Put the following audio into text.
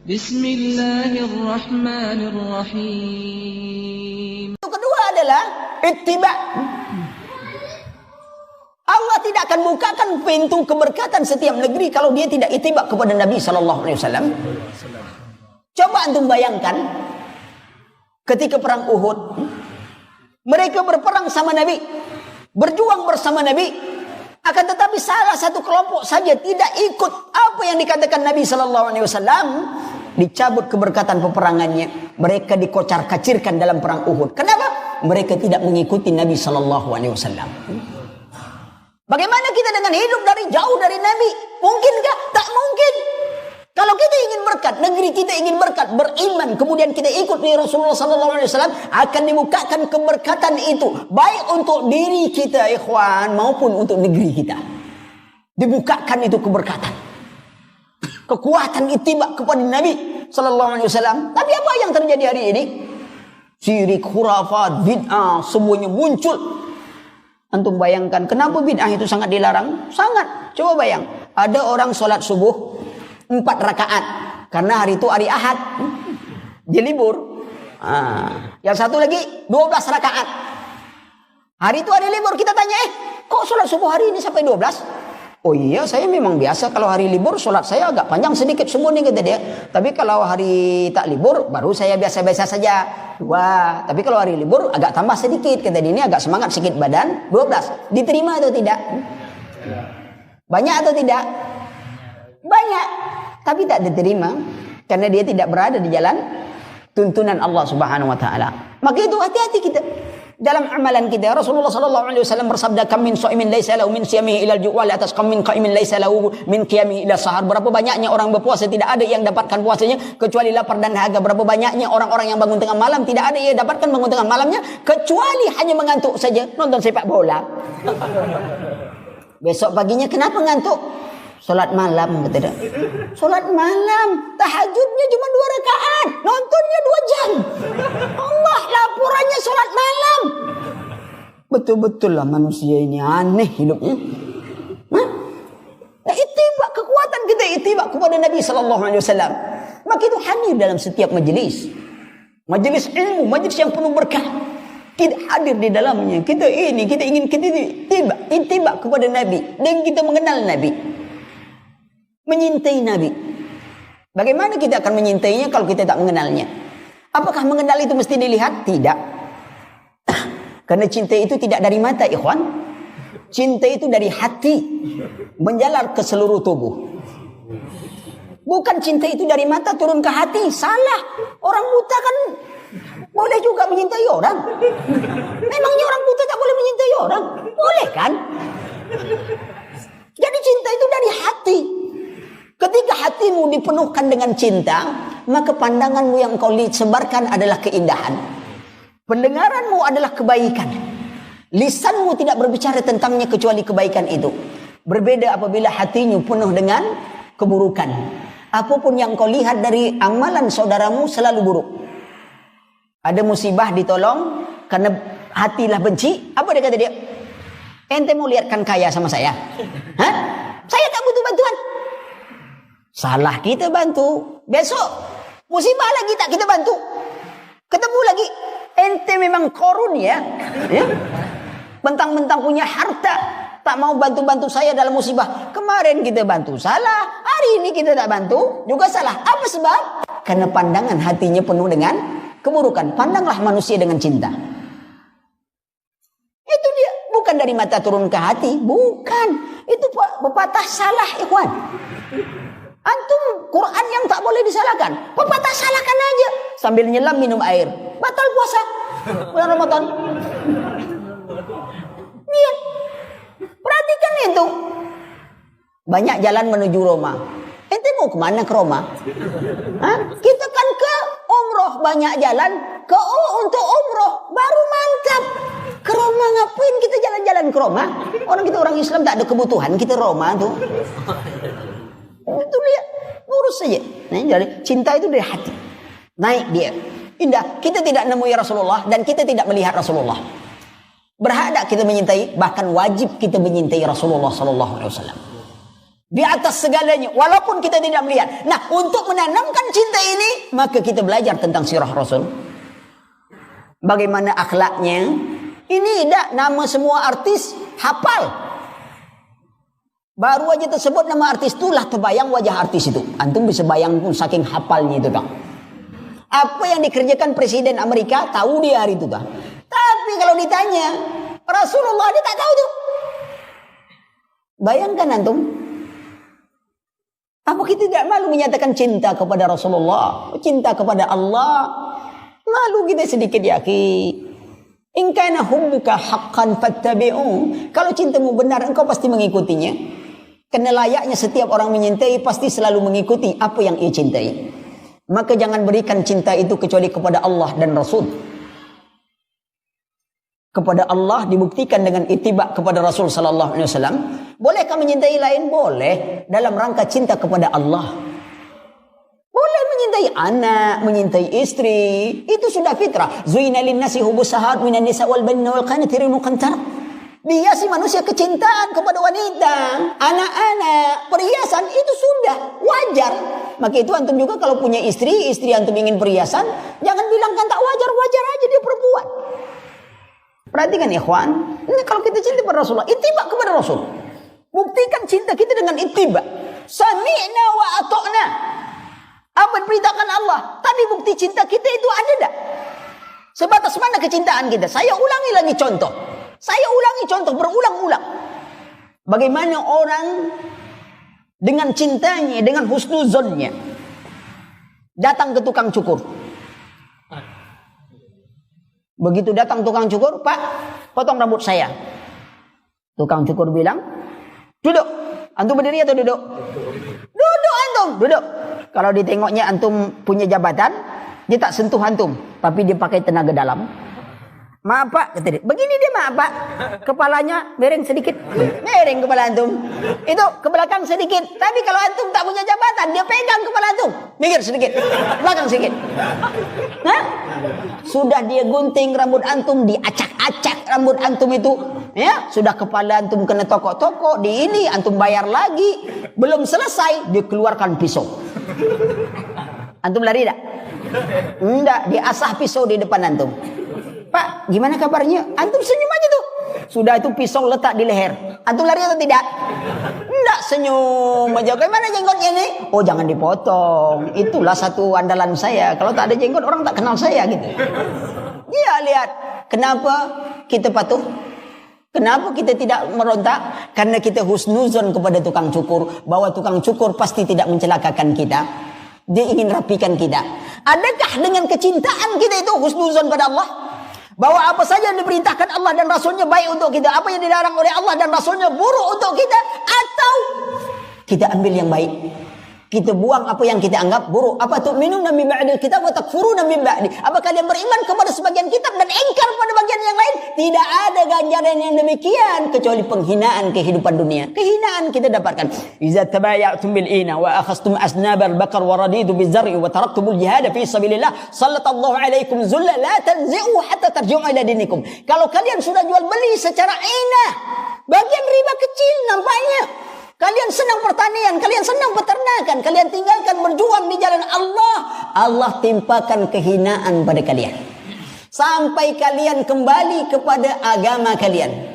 Bismillahirrahmanirrahim. Yang kedua adalah ittiba. Allah tidak akan bukakan pintu keberkatan setiap negeri kalau dia tidak ittiba kepada Nabi sallallahu alaihi wasallam. Coba antum bayangkan ketika perang Uhud, mereka berperang sama Nabi, berjuang bersama Nabi, akan tetapi salah satu kelompok saja tidak ikut apa yang dikatakan Nabi sallallahu alaihi wasallam, dicabut keberkatan peperangannya. Mereka dikocar-kacirkan dalam perang Uhud. Kenapa? Mereka tidak mengikuti Nabi sallallahu alaihi wasallam. Bagaimana kita dengan hidup dari jauh dari Nabi? Mungkinkah? Tak mungkin. Kalau kita ingin berkat, negeri kita ingin berkat, beriman, kemudian kita ikut di Rasulullah SAW, akan dibukakan keberkatan itu, baik untuk diri kita, ikhwan, maupun untuk negeri kita. Dibukakan itu keberkatan, kekuatan ittiba kepada Nabi SAW. Tapi apa yang terjadi hari ini? Syirik, khurafat, bid'ah, semuanya muncul. Antum bayangkan, kenapa bid'ah itu sangat dilarang? Sangat. Coba bayang, ada orang sholat subuh 4 rakaat karena hari itu hari Ahad, dia libur. Yang satu lagi 12 rakaat. Hari itu hari libur, kita tanya, kok sholat subuh hari ini sampai 12? Oh iya, saya memang biasa kalau hari libur sholat saya agak panjang sedikit subuh nih, kata dia. Tapi kalau hari tak libur baru saya biasa-biasa saja 2. Tapi kalau hari libur agak tambah sedikit, kata dia, ini agak semangat sedikit badan 12. Diterima atau tidak? Banyak atau tidak? Banyak. Tapi tak diterima karena dia tidak berada di jalan tuntunan Allah Subhanahu wa taala. Maka itu hati-hati kita dalam amalan kita. Rasulullah sallallahu alaihi wasallam bersabda, kam min shaimin laisa lahu min siyamihi ila al-ju' wa la tasqam min qa'imin laisa lahu min qiyamihi ila sahar. Berapa banyaknya orang berpuasa tidak ada yang dapatkan puasanya kecuali lapar dan dahaga. Berapa banyaknya orang-orang yang bangun tengah malam tidak ada yang dapatkan bangun tengah malamnya kecuali hanya mengantuk saja nonton sepak bola. Besok paginya kenapa ngantuk? Salat malam, kata dia. Salat malam, tahajudnya cuma 2 rakaat, nontonnya 2 jam. Allah, laporannya salat malam. Betul-betul lah manusia ini aneh hidupnya. Nah, ittiba, kekuatan kita ittiba kepada Nabi sallallahu alaihi wasallam. Maka itu hadir dalam setiap majelis. Majelis ilmu, majelis yang penuh berkah. Kita hadir di dalamnya. Kita ingin ittiba kepada Nabi dan kita mengenal Nabi. Menyintai Nabi. Bagaimana kita akan menyintainya kalau kita tak mengenalnya? Apakah mengenal itu mesti dilihat? Tidak. Karena cinta itu tidak dari mata, ikhwan. Cinta itu dari hati, menjalar ke seluruh tubuh. Bukan cinta itu dari mata turun ke hati. Salah. Orang buta kan boleh juga menyintai orang. Memangnya orang buta tak boleh menyintai orang? Boleh kan? Jadi cinta itu dari hati. Ketika hatimu dipenuhkan dengan cinta, maka pandanganmu yang kau sebarkan adalah keindahan. Pendengaranmu adalah kebaikan. Lisanmu tidak berbicara tentangnya kecuali kebaikan itu. Berbeda apabila hatinya penuh dengan keburukan. Apapun yang kau lihat dari amalan saudaramu selalu buruk. Ada musibah ditolong karena hatilah benci. Apa dia kata dia? Ente mau lihatkan kaya sama saya? Hah? Saya tak butuh bantuan. Salah kita bantu. Besok musibah lagi tak kita bantu. Ketemu lagi, ente memang korun ya. Bentang-bentang punya harta, tak mau bantu-bantu saya dalam musibah. Kemarin kita bantu, salah. Hari ini kita tak bantu, juga salah. Apa sebab? Karena pandangan hatinya penuh dengan keburukan. Pandanglah manusia dengan cinta. Itu dia. Bukan dari mata turun ke hati. Bukan. Itu pepatah salah, ikhwan. Antum Quran yang tak boleh disalahkan, pepatah salahkan aja sambil nyelam minum air, batal puasa bulan Ramadan. Iya, perhatikan itu. Banyak jalan menuju Roma. Ente mau kemana ke Roma? Hah? Kita kan ke umroh, banyak jalan ke untuk umroh baru mantap. Ke Roma ngapain kita jalan-jalan ke Roma? Orang kita orang Islam tak ada kebutuhan kita Roma tuh. Itu lihat, lurus saja. Nah, jadi cinta itu dari hati. Naik dia. Indah. Kita tidak nemui Rasulullah dan kita tidak melihat Rasulullah. Berhak tak kita menyintai? Bahkan wajib kita menyintai Rasulullah sallallahu alaihi wasallam. Di atas segalanya, walaupun kita tidak melihat. Nah, untuk menanamkan cinta ini, maka kita belajar tentang sirah Rasul. Bagaimana akhlaknya. Ini tidak nama semua artis hafal. Baru aja tersebut nama artis itulah terbayang wajah artis itu. Antum bisa bayang pun saking hafalnya itu tak. Apa yang dikerjakan Presiden Amerika, tahu dia hari itu tak. Tapi kalau ditanya, Rasulullah dia tak tahu tuh. Bayangkan antum. Apa kita tidak malu menyatakan cinta kepada Rasulullah, cinta kepada Allah? Malu kita sedikit ya akhi. In kana hubbuka haqqan fattabi'u. Kalau cintamu benar, engkau pasti mengikutinya. Karena layaknya setiap orang menyintai pasti selalu mengikuti apa yang ia cintai. Maka jangan berikan cinta itu kecuali kepada Allah dan Rasul. Kepada Allah dibuktikan dengan ittiba kepada Rasul sallallahu alaihi wasallam. Bolehkah menyintai lain? Boleh, dalam rangka cinta kepada Allah. Boleh menyintai anak, menyintai istri, itu sudah fitrah. Zuina lin-nasi hubus sahat minan nisa wal banina wal qanatiril muqantarah. Dihiasi manusia kecintaan kepada wanita, anak-anak, perhiasan itu sudah wajar. Maka itu antum juga kalau punya istri antum ingin perhiasan, jangan bilang kan tak wajar, wajar aja dia perempuan. Perhatikan ikhwan, ini kalau kita cinta kepada Rasulullah, ittiba kepada Rasul. Buktikan cinta kita dengan ittiba. Sami'na wa ata'na. Apa diberitakan Allah? Tapi bukti cinta kita itu ada tak? Sebatas mana kecintaan kita? Saya ulangi lagi contoh. Saya ulangi contoh berulang-ulang. Bagaimana orang dengan cintanya, dengan husnuzonnya datang ke tukang cukur. Begitu datang tukang cukur, Pak, potong rambut saya. Tukang cukur bilang, duduk. Antum berdiri atau duduk? Duduk antum, duduk. Kalau ditengoknya antum punya jabatan, dia tak sentuh antum, tapi dia pakai tenaga dalam. Maaf Pak, kata dia. Begini dia maaf Pak. Kepalanya miring sedikit. Miring kepala antum. Itu ke belakang sedikit. Tapi kalau antum tak punya jabatan, dia pegang kepala antum. Minggir sedikit. Belakang sedikit. Hah? Sudah dia gunting rambut antum, diacak-acak rambut antum itu. Ya, sudah kepala antum kena tokok-tokok, di ini antum bayar lagi. Belum selesai, dia keluarkan pisau. Antum lari tak? Enggak, dia asah pisau di depan antum. Pak, gimana kabarnya? Antum senyum aja tuh. Sudah itu pisau letak di leher. Antum lari atau tidak? Enggak, senyum aja. Bagaimana jenggotnya ini? Oh, jangan dipotong. Itulah satu andalan saya. Kalau tak ada jenggot, orang tak kenal saya gitu. Iya, lihat. Kenapa kita patuh? Kenapa kita tidak merontak? Karena kita husnuzon kepada tukang cukur. Bahwa tukang cukur pasti tidak mencelakakan kita. Dia ingin rapikan kita. Adakah dengan kecintaan kita itu husnuzon pada Allah? Bahwa apa saja yang diperintahkan Allah dan Rasulnya baik untuk kita. Apa yang dilarang oleh Allah dan Rasulnya buruk untuk kita. Atau kita ambil yang baik. Kita buang apa yang kita anggap buruk. Apa tu'minuna min ba'dil kitab wa takfuruna min ba'di. Apa kalian beriman kepada sebagian kitab dan engkar pada bagian yang lain? Tidak ada ganjaran yang demikian kecuali penghinaan kehidupan dunia. Kehinaan kita dapatkan. Iza tabaya'tum bil ina wa akhastum asnabal bakar wa raditu bizar'i wa taraktumul jihad fi sabilillah sallallahu alaikum zulla la tanzi'u hatta tarji'u ila dinikum. Kalau kalian sudah jual beli secara ina, bagian riba kecil nampaknya. Kalian senang pertanian, kalian senang peternakan, kalian tinggalkan berjuang di jalan Allah. Allah timpakan kehinaan pada kalian. Sampai kalian kembali kepada agama kalian.